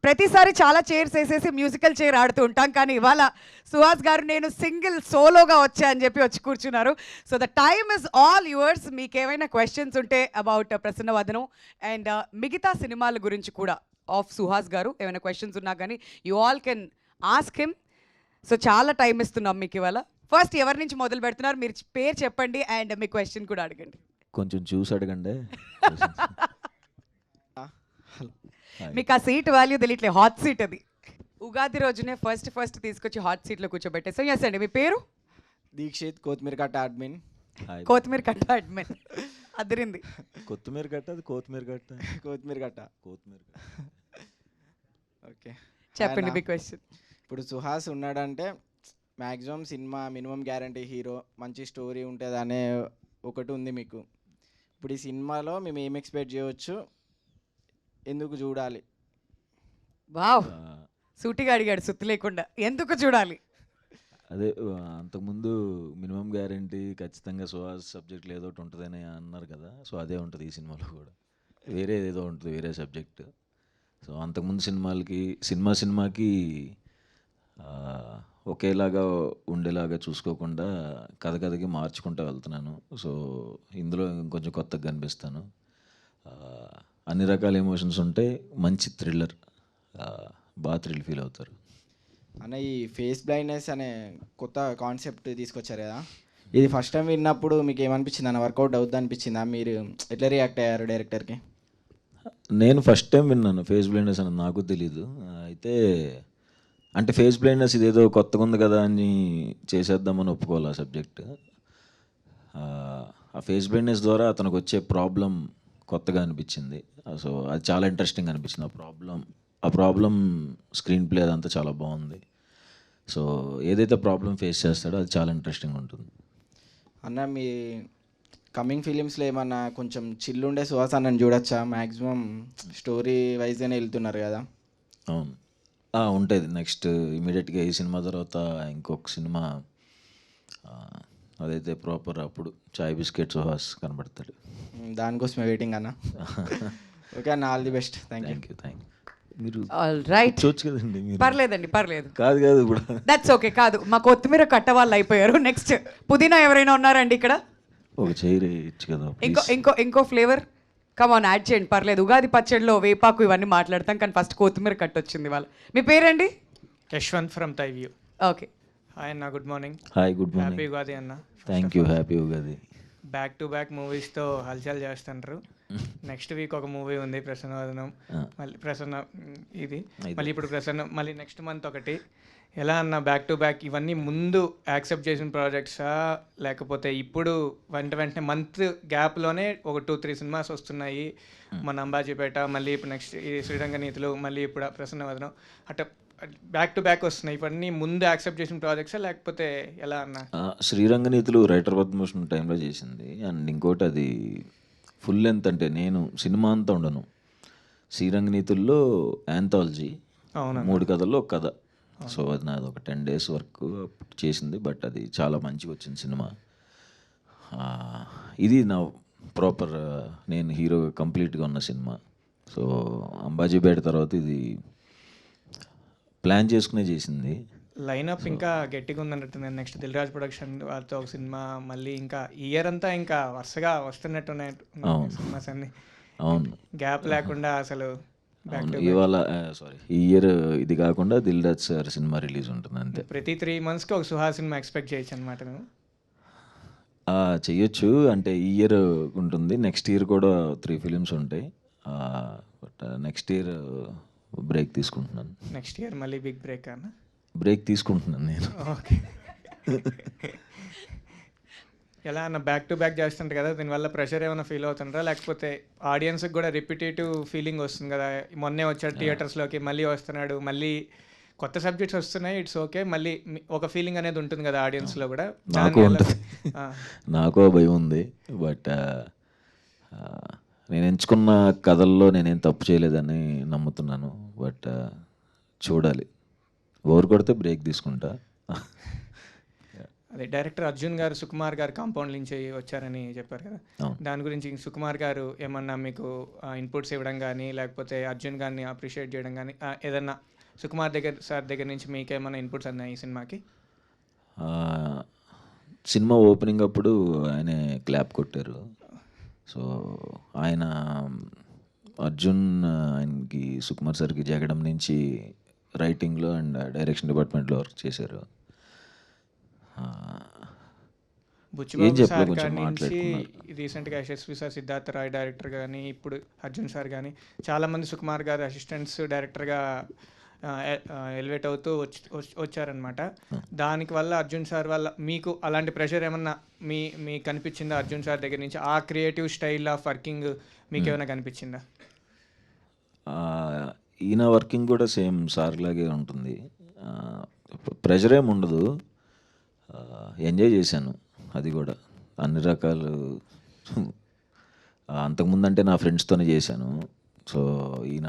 ప్రతిసారి చాలా చైర్స్ వేసేసి మ్యూజికల్ చైర్ ఆడుతూ ఉంటాం, కానీ ఇవాళ సుహాస్ గారు నేను సింగిల్ సోలోగా వచ్చా అని చెప్పి వచ్చి కూర్చున్నారు. So the time is all yours. మీకు ఏమైనా క్వశ్చన్స్ ఉంటే అబౌట్ ప్రసన్నవదనం అండ్ మిగతా సినిమాల గురించి కూడా ఆఫ్ సుహాస్ గారు ఏమైనా క్వశ్చన్స్ ఉన్నా కానీ you all can ask him. So చాలా టైం ఇస్తున్నాం మీకు ఇవాళ. ఫస్ట్ ఎవరి నుంచి మొదలు పెడుతున్నారు? మీరు పేరు చెప్పండి అండ్ మీ క్వశ్చన్ కూడా అడగండి. కొంచెం చూసి అడగండి. మీకు ఆ సీట్ వాల్యూ తెలియట్లే, హాట్ సీట్ అది. ఉగాది రోజునే ఫస్ట్ తీసుకొచ్చి హాట్ సీట్లో కూర్చోబెట్టేసాం. ఎస్ అండి, మీ పేరు? దీక్షిత్, కొత్తిమీర కట్ట అడ్మిన్. కొత్తిమీర కట్ట అడ్మిన్. అదిరింది. కొత్తిమీర కట్ట, అది కొత్తిమీర కట్ట, కొత్తిమీర కట్ట, కొత్తిమీర. ఓకే, చెప్పండి మీ క్వశ్చన్. ఇప్పుడు సుహాస్ ఉన్నాడంటే maximum cinema minimum guarantee hero, మంచి స్టోరీ ఉంటుంది అనే ఒకటి ఉంది మీకు. ఇప్పుడు ఈ సినిమాలో మేము ఏం ఎక్స్పెక్ట్ చేయవచ్చు, ఎందుకు చూడాలి? వావ్, సూటిగా అడిగాడు సుత్తి లేకుండా. ఎందుకు చూడాలి? అదే అంతకుముందు మినిమం గ్యారంటీ ఖచ్చితంగా సుహాస్ సబ్జెక్ట్ ఏదో ఒకటి ఉంటుందని అన్నారు కదా. సో అదే ఉంటుంది ఈ సినిమాలో కూడా. వేరే ఏదో ఉంటుంది, వేరే సబ్జెక్ట్. సో అంతకుముందు సినిమాకి ఒకేలాగా ఉండేలాగా చూసుకోకుండా కథకి మార్చుకుంటూ వెళ్తున్నాను. సో ఇందులో ఇంకొంచెం కొత్తగా కనిపిస్తాను. అన్ని రకాల ఎమోషన్స్ ఉంటాయి. మంచి థ్రిల్లర్, బాగా థ్రిల్ ఫీల్ అవుతారు. అన్న, ఈ ఫేస్ బ్లైండ్నెస్ అనే కొత్త కాన్సెప్ట్ తీసుకొచ్చారు కదా, ఇది ఫస్ట్ టైం విన్నప్పుడు మీకు ఏమనిపించింది అన్న? వర్కౌట్ అవుద్ది అనిపించిందా? మీరు ఎట్లా రియాక్ట్ అయ్యారు డైరెక్టర్కి? నేను ఫస్ట్ టైం విన్నాను ఫేస్ బ్లైండ్నెస్ అని, నాకు తెలీదు. అయితే అంటే ఫేస్ బ్లైండ్నెస్ ఇదేదో కొత్తగా ఉంది కదా అని చేసేద్దామని ఒప్పుకోవాలి ఆ సబ్జెక్ట్. ఆ ఫేస్ బ్లైండ్నెస్ ద్వారా అతనికి వచ్చే ప్రాబ్లం కొత్తగా అనిపించింది. సో అది చాలా ఇంట్రెస్టింగ్ అనిపించింది. ఆ ప్రాబ్లం స్క్రీన్ ప్లే అదంతా చాలా బాగుంది. సో ఏదైతే ప్రాబ్లం ఫేస్ చేస్తాడో అది చాలా ఇంట్రెస్టింగ్ ఉంటుంది. అన్న, మీ కమింగ్ ఫిలిమ్స్లో ఏమన్నా కొంచెం చిల్లుండే సుహాస్ అన్నని చూడొచ్చా? మ్యాక్సిమం స్టోరీ వైజ్గానే వెళ్తున్నారు కదా. అవును, ఉంటుంది. నెక్స్ట్ ఇమీడియట్గా ఈ సినిమా తర్వాత ఇంకొక సినిమా, అదైతే ప్రాపర్ అప్పుడు చాయ్ బిస్కెట్ సుహాస్ కనబడతాడు. దానికోసమే వెయిటింగ్ అన్న. ఓకే అన్న, all the best. Thank you. Thank you. మీరు రైట్, చూడొచ్చు కదండి మీరు. పర్లేదండి, పర్లేదు. కాదు ఇప్పుడు దట్స్ ఓకే. కాదు, మా కొత్తిమీర కట్ట వాళ్ళు అయిపోయారు. నెక్స్ట్ పుదీనా ఎవరైనా ఉన్నారండి ఇక్కడ? ఒక చైర్ ఇచ్చు కదా. ఇంకో ఫ్లేవర్ కమాన్ యాడ్ చేయండి, పర్లేదు. ఉగాది పచ్చడిలో వేపాకు ఇవన్నీ మాట్లాడతాం, కానీ ఫస్ట్ కొత్తిమీర కట్ట వచ్చింది వాళ్ళ. మీ పేరండి? యశ్వంత్ ఫ్రమ్ తైవ్యూ. ఓకే. హాయ్ అన్న, good morning. Hi, good happy morning. Ugadi అన్న. Thank you, happy Ugadi. Back to back మూవీస్తో హల్చల్ చేస్తుంటారు. నెక్స్ట్ వీక్ ఒక మూవీ ఉంది ప్రసన్నవదనం, మళ్ళీ ఇది మళ్ళీ ఇప్పుడు మళ్ళీ నెక్స్ట్ మంత్ ఒకటి. ఎలా అన్న బ్యాక్ టు బ్యాక్ ఇవన్నీ ముందు యాక్సెప్ట్ చేసిన ప్రాజెక్ట్సా, లేకపోతే ఇప్పుడు వెంటనే మంత్ గ్యాప్లోనే ఒక 2-3 సినిమాస్ వస్తున్నాయి? మన అంబాజీపేట, మళ్ళీ ఇప్పుడు నెక్స్ట్ ఈ శ్రీరంగనీతులు, మళ్ళీ ఇప్పుడు ప్రసన్నవదనం, అట్లా బ్యాక్ టు బ్యాక్ వస్తున్నాయి. ఇవన్నీ ముందు యాక్సెప్ట్ చేసిన ప్రాజెక్ట్సా లేకపోతే ఎలా అన్న? శ్రీరంగనీతులు రైటర్ పద్మభూషణ్ టైంలో చేసింది. అండ్ ఇంకోటి అది ఫుల్ లెంత్, అంటే నేను సినిమా అంతా ఉండను. శ్రీరంగనీతుల్లో యాంథాలజీ, 3 కథల్లో ఒక కథ. సో అది నాది ఒక 10 days వరకు చేసింది. బట్ అది చాలా మంచిగా వచ్చింది సినిమా. ఇది నా ప్రాపర్ నేను హీరోగా కంప్లీట్గా ఉన్న సినిమా. సో అంబాజీపేట తర్వాత ఇది ప్లాన్ చేసుకునే చేసింది. లైనప్ ఇంకా గట్టిగా ఉందన్నట్టు. నెక్స్ట్ దిల్ రాజ్ ప్రొడక్షన్ వాళ్ళతో ఒక సినిమా, మళ్ళీ ఇంకా ఇయర్ అంతా ఇంకా వరుసగా వస్తున్నట్టున్నాయి సినిమాస్ అన్ని. అవును, గ్యాప్ లేకుండా అసలు. ఇవాళ ఈ ఇయర్ ఇది కాకుండా Dil Raj sir cinema release ఉంటుంది అంతే. ప్రతి 3 monthsకి ఒక సుహాస్ సినిమా ఎక్స్పెక్ట్ చేయొచ్చు అనమాట మేము? చెయ్యొచ్చు, అంటే ఈ ఇయర్ ఉంటుంది. నెక్స్ట్ ఇయర్ కూడా 3 films ఉంటాయి. బట్ నెక్స్ట్ ఇయర్ బ్రేక్ తీసుకుంటున్నాను. నెక్స్ట్ ఇయర్ మళ్ళీ బిగ్ బ్రేక్ అన్న? బ్రేక్ తీసుకుంటున్నాను నేను. ఓకే. ఎలా అన్న బ్యాక్ టు బ్యాక్ చేస్తుంటారు కదా, దీనివల్ల ప్రెషర్ ఏమైనా ఫీల్ అవుతుంటారా? లేకపోతే ఆడియన్స్కి కూడా రిపిటేటివ్ ఫీలింగ్ వస్తుంది కదా, మొన్నే వచ్చాడు థియేటర్స్లోకి, మళ్ళీ వస్తున్నాడు, మళ్ళీ కొత్త సబ్జెక్ట్స్ వస్తున్నాయి, ఇట్స్ ఓకే, మళ్ళీ ఒక ఫీలింగ్ అనేది ఉంటుంది కదా ఆడియన్స్లో కూడా? నాకు ఉంటుంది, నాకు భయం ఉంది. బట్ నేను ఎంచుకున్న కథల్లో నేనేం తప్పు చేయలేదని నమ్ముతున్నాను. బట్ చూడాలి, ఓవర్ కొడితే బ్రేక్ తీసుకుంటా. అదే డైరెక్టర్ అర్జున్ గారు సుకుమార్ గారు కాంపౌండ్ నుంచి వచ్చారని చెప్పారు కదా, అవును. దాని గురించి సుకుమార్ గారు ఏమన్నా మీకు ఇన్పుట్స్ ఇవ్వడం కానీ లేకపోతే అర్జున్ గారిని అప్రిషియేట్ చేయడం కానీ ఏదన్నా సుకుమార్ సార్ దగ్గర నుంచి మీకు ఏమైనా ఇన్పుట్స్ అన్నాయి ఈ సినిమాకి? సినిమా ఓపెనింగ్ అప్పుడు ఆయనే క్లాప్ కొట్టారు. సో ఆయన అర్జున్ ఆయనకి సుకుమార్ సార్కి జగడం నుంచి రైటింగ్లో అండ్ డైరెక్షన్ డిపార్ట్మెంట్లో వర్క్ చేశారు. ఏం బుచ్చిబాబు చెప్పలే, సార్ కొంచెం కాడి నుంచి మాట్లాడుకున్నారు. రీసెంట్గా యశస్వి సార్, సిద్ధార్థ రాయ్ డైరెక్టర్ కానీ ఇప్పుడు అర్జున్ సార్ కానీ చాలామంది సుకుమార్ గారు అసిస్టెంట్స్ డైరెక్టర్గా ఎలివేట్ అవుతూ వచ్చారనమాట. దానికి వల్ల అర్జున్ సార్ వల్ల మీకు అలాంటి ప్రెషర్ ఏమన్నా మీకు కనిపించిందా అర్జున్ సార్ దగ్గర నుంచి? ఆ క్రియేటివ్ స్టైల్ ఆఫ్ వర్కింగ్ మీకు ఏమైనా కనిపించిందా? ఈయన వర్కింగ్ కూడా సేమ్ సార్ లాగే ఉంటుంది. ప్రెషర్ ఏమి ఉండదు, ఎంజాయ్ చేశాను. అది కూడా అన్ని రకాలు. అంతకుముందు అంటే నా ఫ్రెండ్స్తోనే చేశాను. సో ఈయన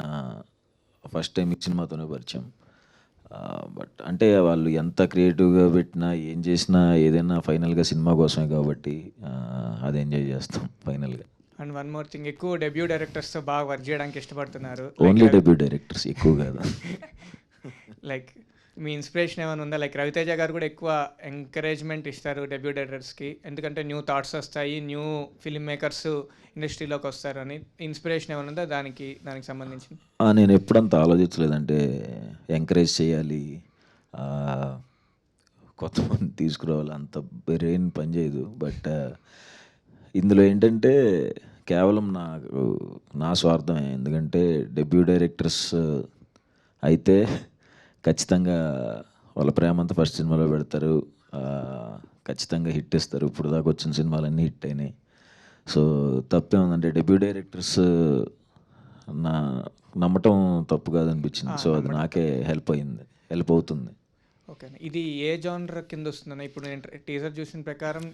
ఫస్ట్ టైం ఈ సినిమాతోనే పరిచయం. బట్ అంటే వాళ్ళు ఎంత క్రియేటివ్గా పెట్టినా ఏం చేసినా ఏదైనా ఫైనల్గా సినిమా కోసమే కాబట్టి అది ఎంజాయ్ చేస్తాం ఫైనల్గా. అండ్ వన్ మోర్ థింగ్, ఎక్కువ డెబ్యూ డైరెక్టర్స్తో బాగా వర్క్ చేయడానికి ఇష్టపడుతున్నారు. ఓన్లీ డెబ్యూ డైరెక్టర్స్, ఎక్కువ కాదు. లైక్ మీ ఇన్స్పిరేషన్ ఏమైనా ఉందా? లైక్ రవితేజ గారు కూడా ఎక్కువ ఎంకరేజ్మెంట్ ఇస్తారు డెబ్యూ డైరెక్టర్స్కి, ఎందుకంటే న్యూ థాట్స్ వస్తాయి, న్యూ ఫిల్మ్ మేకర్స్ ఇండస్ట్రీలోకి వస్తారు అని. ఇన్స్పిరేషన్ ఏమైనా ఉందా దానికి సంబంధించి? నేను ఎప్పుడంత ఆలోచించలేదంటే ఎంకరేజ్ చేయాలి, కొత్త మంది తీసుకురావాలి, అంత బ్రెయిన్ పనిచేయదు. బట్ ఇందులో ఏంటంటే కేవలం నా స్వార్థమే. ఎందుకంటే డెబ్యూ డైరెక్టర్స్ అయితే ఖచ్చితంగా వాళ్ళ ప్రేమ అంతా ఫస్ట్ సినిమాలో పెడతారు, ఖచ్చితంగా హిట్ ఇస్తారు. ఇప్పుడు దాకా వచ్చిన సినిమాలన్నీ హిట్ అయినాయి. సో తప్పే ఉందంటే డెబ్యూ డైరెక్టర్స్ నమ్మటం తప్పు కాదనిపించింది. సో అది నాకే హెల్ప్ అవుతుంది. ఓకే, ఇది ఏ జానర్ కింద వస్తుందన్న? ఇప్పుడు నేను టీజర్ చూసిన ప్రకారం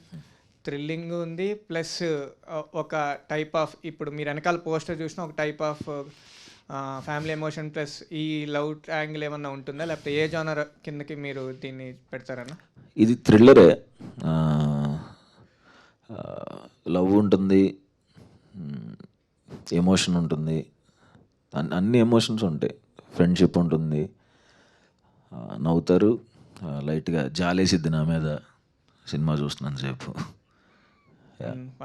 థ్రిల్లింగ్ ఉంది, ప్లస్ ఒక టైప్ ఆఫ్, ఇప్పుడు మీరు వెనకాల పోస్టర్ చూసిన ఒక type of family emotion plus ఈ లవ్ యాంగిల్ ఏమన్నా ఉంటుందా, లేకపోతే ఏ జానర్ కిందకి మీరు దీన్ని పెడతారన్న? ఇది థ్రిల్లరే. లవ్ ఉంటుంది, ఎమోషన్ ఉంటుంది, అన్ని ఎమోషన్స్ ఉంటాయి. ఫ్రెండ్షిప్ ఉంటుంది, నవ్వుతారు, లైట్గా జాలేసిద్ది నా మీద సినిమా చూస్తున్నాను సేపు.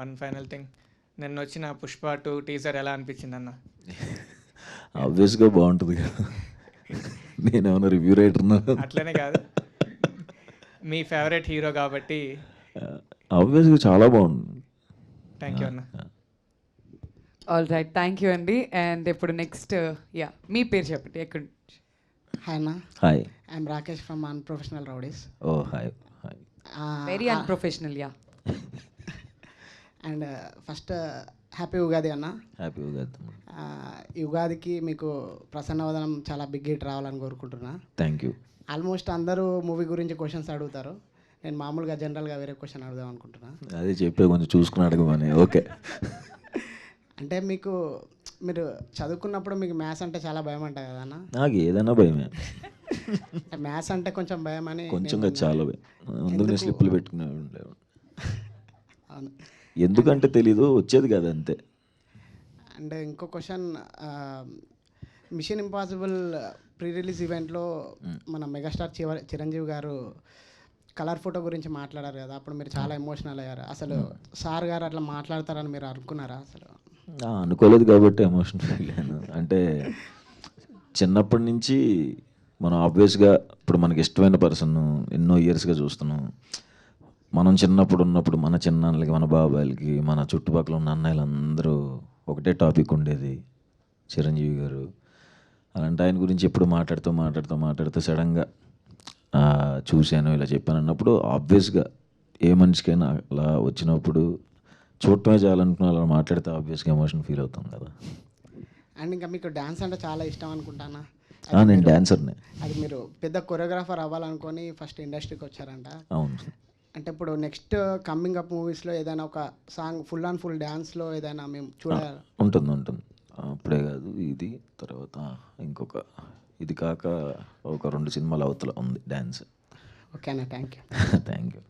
వన్ ఫైనల్ థింగ్, నిన్న వచ్చిన పుష్ప 2 టీజర్ ఎలా అనిపించింది అన్న? ఆబ్వియస్గా బాగుంటుంది కదా, నేనేమన్నా రివ్యూ రైటర్నా? అట్లనే కాదు, మీ ఫేవరెట్ హీరో కాబట్టి. ఆబ్వియస్గా చాలా బాగుంది. థ్యాంక్ యూ అన్న. ఆల్ రైట్, థ్యాంక్ యూ అండి. అండ్ ఇప్పుడు నెక్స్ట్ మీ పేరు చెప్పండి, ఎక్కడ? హాయ్ అన్న. Hi, I'm Rakesh from unprofessional rowdies. Oh hi. Very unprofessional. And first happy Ugadi అన్న. హ్యాపీ ఉగాది. ఈ ఉగాదికి మీకు ప్రసన్నవదనం చాలా బిగ్ హిట్ రావాలని కోరుకుంటున్నా. Thank you. ఆల్మోస్ట్ అందరూ మూవీ గురించి క్వశ్చన్స్ అడుగుతారు, నేను మామూలుగా జనరల్గా వేరే క్వశ్చన్ అడుగుదాం అనుకుంటున్నా. అదే చెప్పే, కొంచెం చూసుకుని అడగమని. ఓకే. అంటే మీరు చదువుకున్నప్పుడు మీకు మ్యాథ్స్ అంటే చాలా భయం అంట కదా అన్న? నాకు ఏదైనా భయమే. మ్యాథ్స్ అంటే కొంచెం భయం అని. కొంచెం చాలా భయం. అందుకనే స్లిప్పులు పెట్టుకునే ఉండేవాడు. అవును. ఎందుకంటే తెలీదు, వచ్చేది కదా అంతే. అండ్ ఇంకో question, mission impossible pre release ఈవెంట్లో మన మెగాస్టార్ చిరంజీవి గారు కలర్ ఫోటో గురించి మాట్లాడారు కదా, అప్పుడు మీరు చాలా ఎమోషనల్ అయ్యారు. అసలు సార్ గారు అట్లా మాట్లాడతారని మీరు అనుకున్నారా అసలు? అనుకోలేదు కాబట్టి ఎమోషన్ ఫీల్ అయ్యాను. అంటే చిన్నప్పటి నుంచి మనం ఆబ్వియస్గా ఇప్పుడు మనకి ఇష్టమైన పర్సన్ ఎన్నో ఇయర్స్గా చూస్తున్నాం. మనం చిన్నప్పుడు ఉన్నప్పుడు మన చిన్నాన్నలకి, మన బాబాయిలకి, మన చుట్టుపక్కల ఉన్న అన్నయ్యలందరూ ఒకటే టాపిక్ ఉండేది, చిరంజీవి గారు. అలాంటి ఆయన గురించి ఎప్పుడు మాట్లాడుతూ సడన్గా చూశాను, ఇలా చెప్పాను అన్నప్పుడు ఆబ్వియస్గా ఏ మనిషికైనా అలా వచ్చినప్పుడు చూడటమే చాలనుకున్నా అలా మాట్లాడితే ఆబ్వియస్గా ఎమోషన్ ఫీల్ అవుతాం కదా. అండ్ ఇంకా మీకు డ్యాన్స్ అంటే చాలా ఇష్టం అనుకుంటానా? నేను డ్యాన్సర్నే. అది మీరు పెద్ద కొరియోగ్రాఫర్ అవ్వాలనుకొని ఫస్ట్ ఇండస్ట్రీకి వచ్చారంట. అవును. అంటే ఇప్పుడు నెక్స్ట్ కమింగ్ అప్ మూవీస్లో ఏదైనా ఒక సాంగ్ ఫుల్ అండ్ ఫుల్ డ్యాన్స్లో ఏదైనా మేము చూడాలి? ఉంటుంది. అప్పుడే కాదు, ఇది తర్వాత ఇంకొక, ఇది కాక ఒక 2 సినిమాల అవతల ఉంది డ్యాన్స్. ఓకేనా? Thank you. Thank you.